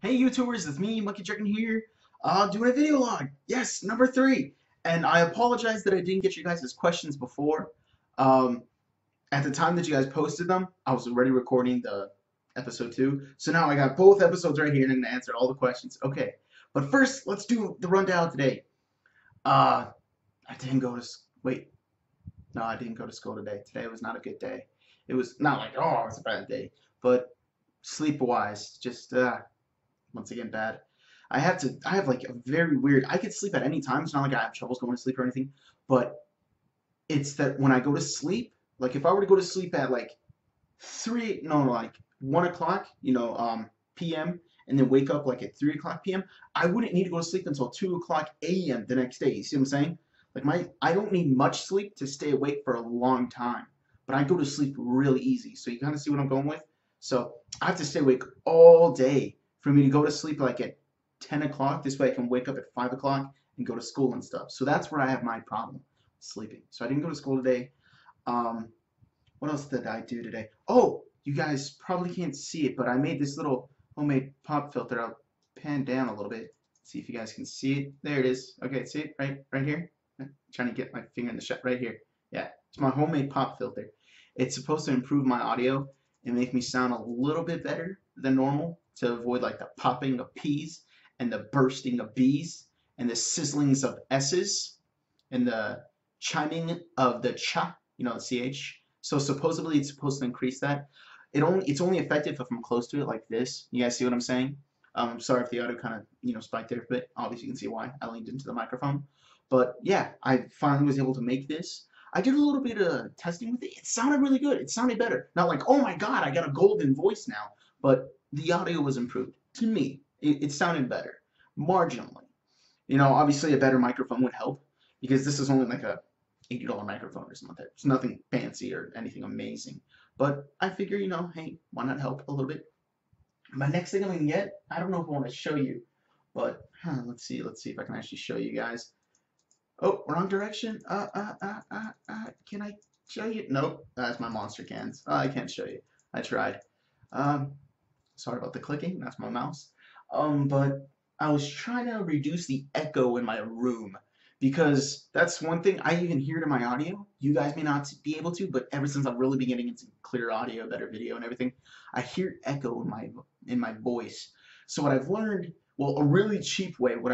Hey YouTubers, it's me, Monkey Chicken here, doing a video log. Yes, number 3. And I apologize that I didn't get you guys' questions before. Um, at the time that you guys posted them, I was already recording the episode 2. So now I got both episodes right here and I'm gonna answer all the questions. Okay, but first, let's do the rundown today. Uh, I didn't go to, wait, no, I didn't go to school today. Today was not a good day. It was not like, oh, it was a bad day, but sleep-wise, just, once again bad. I have like a very weird, I could sleep at any time. It's not like I have troubles going to sleep or anything, but it's that when I go to sleep, like if I were to go to sleep at like 3, no, like 1 o'clock, PM, and then wake up like at 3 o'clock PM, I wouldn't need to go to sleep until 2 o'clock AM the next day. You see what I'm saying? Like I don't need much sleep to stay awake for a long time, but I go to sleep really easy. So you kind of see what I'm going with? So I have to stay awake all day for me to go to sleep like at 10 o'clock. This way I can wake up at 5 o'clock and go to school and stuff. So that's where I have my problem, sleeping. So I didn't go to school today. Um, what else did I do today? Oh, you guys probably can't see it, but I made this little homemade pop filter. I'll pan down a little bit, see if you guys can see it. There it is. Okay, see it right here? I'm trying to get my finger in the shot right here. Yeah, it's my homemade pop filter. It's supposed to improve my audio and make me sound a little bit better than normal to avoid like the popping of P's and the bursting of B's and the sizzlings of S's and the chiming of the cha, the CH. So supposedly it's supposed to increase that. It's only effective if I'm close to it like this. You guys see what I'm saying? Sorry if the audio kind of spiked there, but obviously you can see why I leaned into the microphone. But yeah, I finally was able to make this. I did a little bit of testing with it. It sounded really good. It sounded better. Not like, oh my god, I got a golden voice now. But the audio was improved. To me, it sounded better. Marginally. Obviously a better microphone would help because this is only like a $80 microphone or something. It's nothing fancy or anything amazing. But I figure, hey, why not help a little bit? My next thing I'm gonna get, I don't know if I want to show you, but let's see if I can actually show you guys. Oh, wrong direction. Can I show you? Nope, that's my monster cans. I can't show you. I tried. Um, Sorry about the clicking. That's my mouse. But I was trying to reduce the echo in my room because that's one thing I even hear to my audio. You guys may not be able to, but ever since I've really been getting into clear audio, better video, and everything, I hear echo in my voice. So what I've learned, well, a really cheap way, what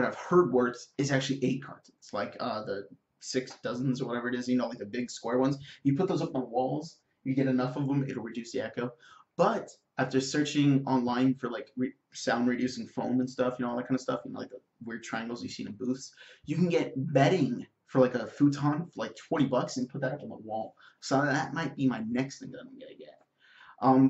I've heard works is actually 8 cartons, like the 6 dozens or whatever it is, like the big square ones. You put those up on walls, you get enough of them, it'll reduce the echo. But after searching online for like sound reducing foam and stuff, all that kind of stuff, like the weird triangles you see in booths, you can get bedding for like a futon for like 20 bucks and put that up on the wall. So that might be my next thing that I'm gonna get.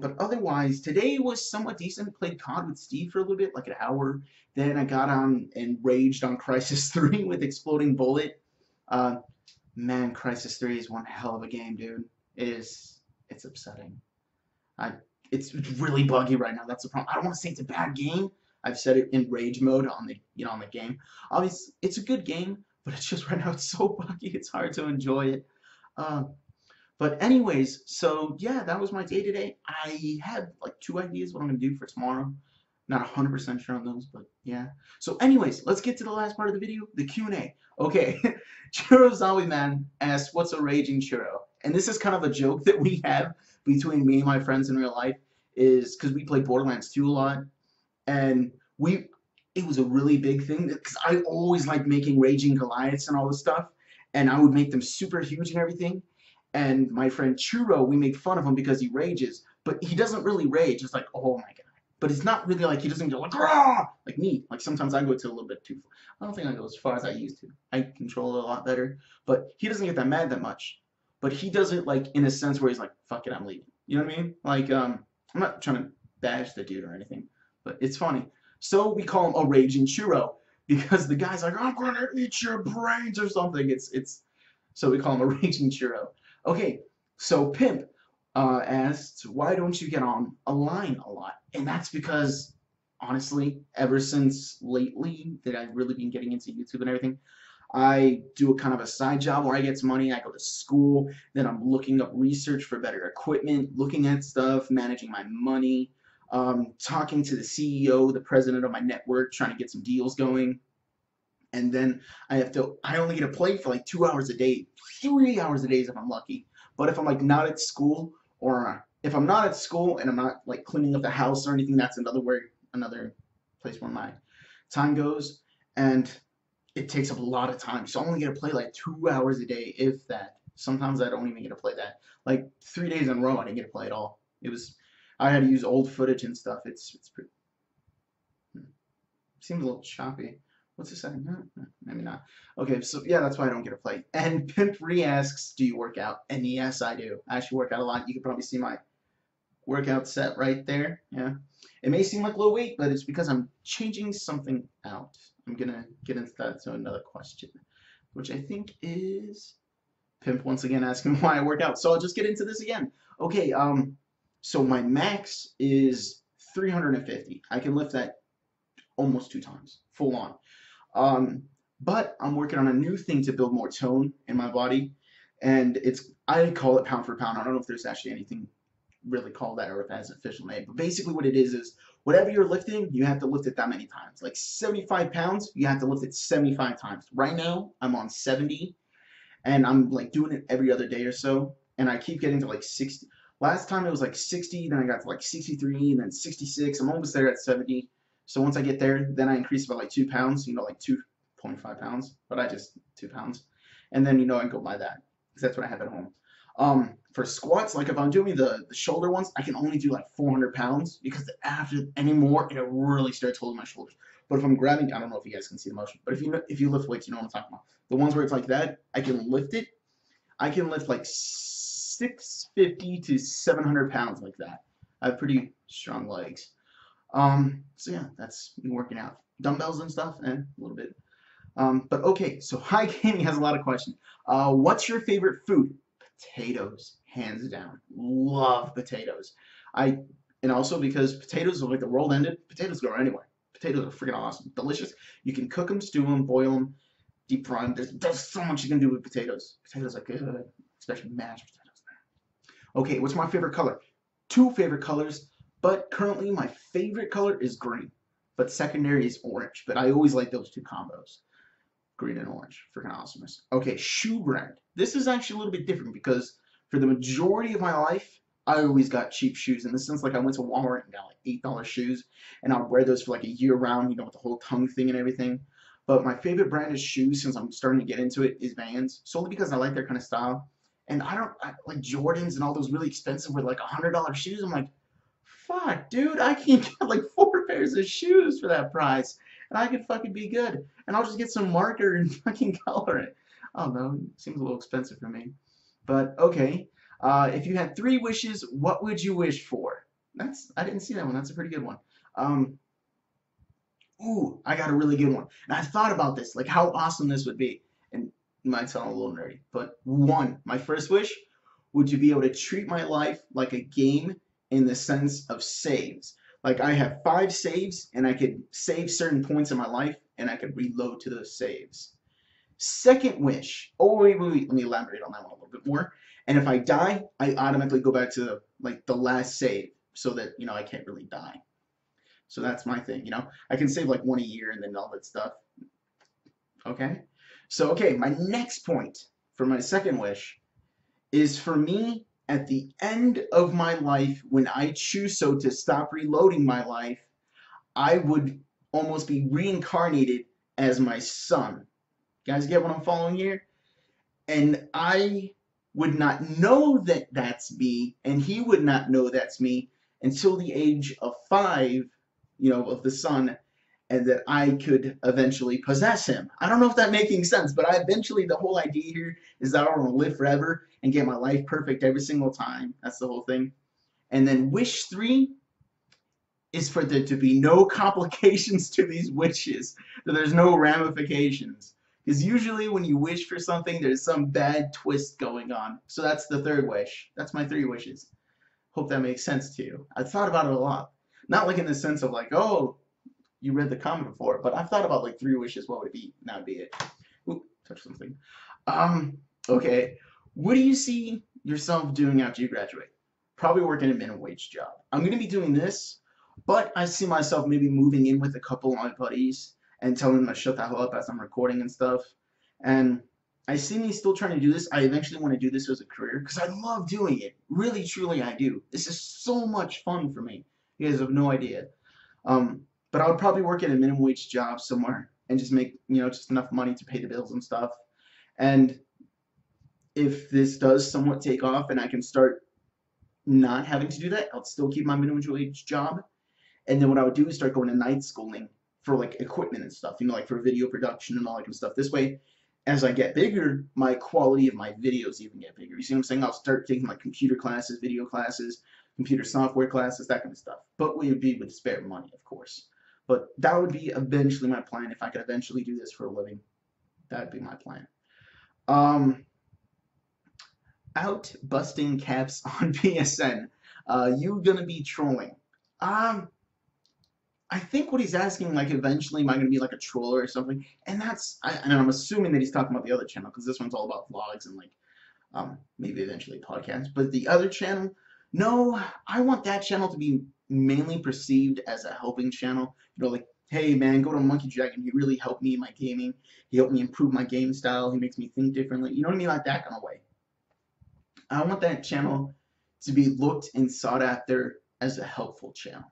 But otherwise, today was somewhat decent. Played COD with Steve for a little bit, like an hour. Then I got on and raged on Crysis 3 with Exploding Bullet. Uh, Man, Crysis 3 is one hell of a game, dude. It's upsetting. I, it's really buggy right now. That's the problem. I don't want to say it's a bad game. I've said it in rage mode on the game. Obviously, it's a good game, but it's just right now it's so buggy. It's hard to enjoy it. Uh, but anyways, so yeah, that was my day today. I had like 2 ideas what I'm gonna do for tomorrow. Not 100% sure on those, but yeah. So anyways, let's get to the last part of the video, the Q&A. Okay, Churro Zombie Man asked, "What's a raging churro?" And this is kind of a joke that we have between me and my friends in real life, is because we play Borderlands 2 a lot, and it was a really big thing because I always like making raging Goliaths and all this stuff, and I would make them super huge and everything. And my friend Churro, we make fun of him because he rages, but he doesn't really rage. It's like, oh my god. But it's not really like he doesn't go like, rah! Like me. Like sometimes I go to a little bit too far. I don't think I go as far as I used to. I control it a lot better. But he doesn't get that mad that much. But he does it like in a sense where he's like, fuck it, I'm leaving. You know what I mean? Like, I'm not trying to bash the dude or anything, but it's funny. So we call him a raging churro because the guy's like, I'm gonna eat your brains or something. It's so we call him a raging churro. Okay, so Pimp asked, why don't you get on a line a lot? And that's because, honestly, ever since lately that I've really been getting into YouTube and everything, I do a kind of a side job where I get some money. I go to school, then I'm looking up research for better equipment, looking at stuff, managing my money. talking to the CEO, the president of my network, trying to get some deals going. And then I only get to play for like 2 hours a day, 3 hours a day if I'm lucky. But if I'm like not at school, or if I'm not at school and I'm not like cleaning up the house or anything, that's another place where my time goes. And it takes up a lot of time. So I only get to play like 2 hours a day, if that. Sometimes I don't even get to play that. Like 3 days in a row, I didn't get to play at all. I had to use old footage and stuff. It's pretty, seems a little choppy. What's this saying? Maybe not. Okay, so yeah, that's why I don't get to play. And Pimp asks, do you work out? And yes, I do. I actually work out a lot. You can probably see my workout set right there. Yeah. It may seem like low weight, but it's because I'm changing something out. I'm gonna get into that to another question, which I think is Pimp once again asking why I work out. So I'll just get into this again. Okay, so my max is 350. I can lift that almost 2 times, full on. But I'm working on a new thing to build more tone in my body, and I call it pound for pound. I don't know if there's actually anything really called that or if it has an official name, but basically what it is whatever you're lifting, you have to lift it that many times. Like 75 pounds, you have to lift it 75 times. Right now, I'm on 70, and I'm like doing it every other day or so, and I keep getting to like 60. Last time it was like 60, then I got to like 63, and then 66. I'm almost there at 70. So once I get there, then I increase by like 2 pounds, like 2.5 pounds, but I just 2 pounds. And then, I go by that, because that's what I have at home. For squats, like if I'm doing the shoulder ones, I can only do like 400 pounds, because after any more, it really starts holding my shoulders. But if I'm grabbing, I don't know if you guys can see the motion, but if you lift weights, you know what I'm talking about. The ones where it's like that, I can lift it. I can lift like 650 to 700 pounds like that. I have pretty strong legs. So yeah, that's me working out. Dumbbells and stuff, and a little bit. But okay, so Hi Gaming has a lot of questions. What's your favorite food? Potatoes, hands down. Love potatoes. And also because potatoes, like the world ended, potatoes grow anywhere. Potatoes are freaking awesome, delicious. You can cook them, stew them, boil them, deep fry them. There's so much you can do with potatoes. Potatoes are good, especially mashed potatoes. Okay, what's my favorite color? 2 favorite colors, but currently my favorite color is green, but secondary is orange. But I always like those 2 combos. Green and orange. Freaking awesomeness. Okay, shoe brand. This is actually a little bit different because for the majority of my life, I always got cheap shoes. In the sense, like I went to Walmart and got like $8 shoes, and I'll wear those for like a year round, with the whole tongue thing and everything. But my favorite brand of shoes, since I'm starting to get into it, is Vans, solely because I like their kind of style. And I like Jordans and all those really expensive with like $100 shoes. I'm like, fuck, dude, I can get like 4 pairs of shoes for that price, and I could fucking be good. And I'll just get some marker and fucking color it. I don't know, it seems a little expensive for me. But okay, if you had 3 wishes, what would you wish for? I didn't see that one. That's a pretty good one. Ooh, I got a really good one. And I thought about this, like how awesome this would be. And it might sound a little nerdy, but my first wish would to be able to treat my life like a game in the sense of saves. Like I have 5 saves, and I could save certain points in my life, and I could reload to those saves. Second wish. Oh wait, let me elaborate on that one a little bit more. And if I die, I automatically go back to like the last save, so that I can't really die. So that's my thing. I can save like 1 a year and then all that stuff. Okay. So okay, my next point for my second wish is for me at the end of my life, when I choose so to stop reloading my life, I would almost be reincarnated as my son. You guys get what I'm following here? And I would not know that that's me, and he would not know that's me until the age of 5, of the son, and that I could eventually possess him. I don't know if that's making sense, but the whole idea here is that I want to live forever and get my life perfect every single time. That's the whole thing. And then wish 3 is for there to be no complications to these wishes, that there's no ramifications. Because usually when you wish for something, there's some bad twist going on. So that's the third wish. That's my 3 wishes. Hope that makes sense to you. I've thought about it a lot. Not like in the sense of like, oh, you read the comment before, but I've thought about like 3 wishes. What would it be? That would be it. Ooh, touch something. Okay. What do you see yourself doing after you graduate? Probably working a minimum wage job. I'm going to be doing this But I see myself maybe moving in with a couple of my buddies and telling them to shut the hell up as I'm recording and stuff. And I see me still trying to do this. I eventually want to do this as a career because I love doing it. Really, truly, I do. This is so much fun for me. You guys have no idea. But I would probably work at a minimum wage job somewhere and just make, just enough money to pay the bills and stuff. And if this does somewhat take off and I can start not having to do that, I'll still keep my minimum wage job. And then what I would do is start going to night schooling for like equipment and stuff, like for video production and all that kind of stuff. This way, as I get bigger, my quality of my videos even get bigger. You see what I'm saying? I'll start taking like computer classes, video classes, computer software classes, that kind of stuff. But we would be with spare money, of course. But that would be eventually my plan. If I could eventually do this for a living, that would be my plan. Out busting caps on PSN. You gonna be trolling? I think what he's asking, like, eventually, am I going to be like a troller or something? And and I'm assuming that he's talking about the other channel because this one's all about vlogs and like, maybe eventually podcasts. But the other channel, no, I want that channel to be mainly perceived as a helping channel. Like, hey man, go to Monkey Dragon. He really helped me in my gaming. He helped me improve my game style. He makes me think differently. You know what I mean? Like that kind of way. I want that channel to be looked and sought after as a helpful channel,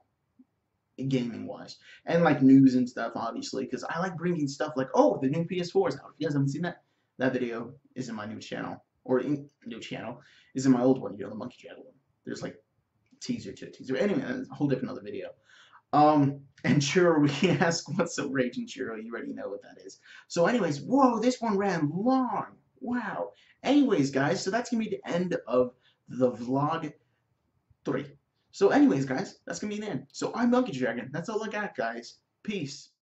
gaming wise, and like news and stuff, obviously, because I like bringing stuff like, oh, the new PS4 is out. If you guys haven't seen that video is in my new channel, or new channel is in my old one, the Monkey Channel one. There's like teaser to a teaser. Anyway, that's a whole different other video. And Churro, we ask what's so raging, Churro. You already know what that is. So, anyways, whoa, this one ran long. Wow. Anyways, guys, so that's gonna be the end of the vlog 3. So anyways, guys, that's going to be the end. So I'm Monkey Dragon. That's all I got, guys. Peace.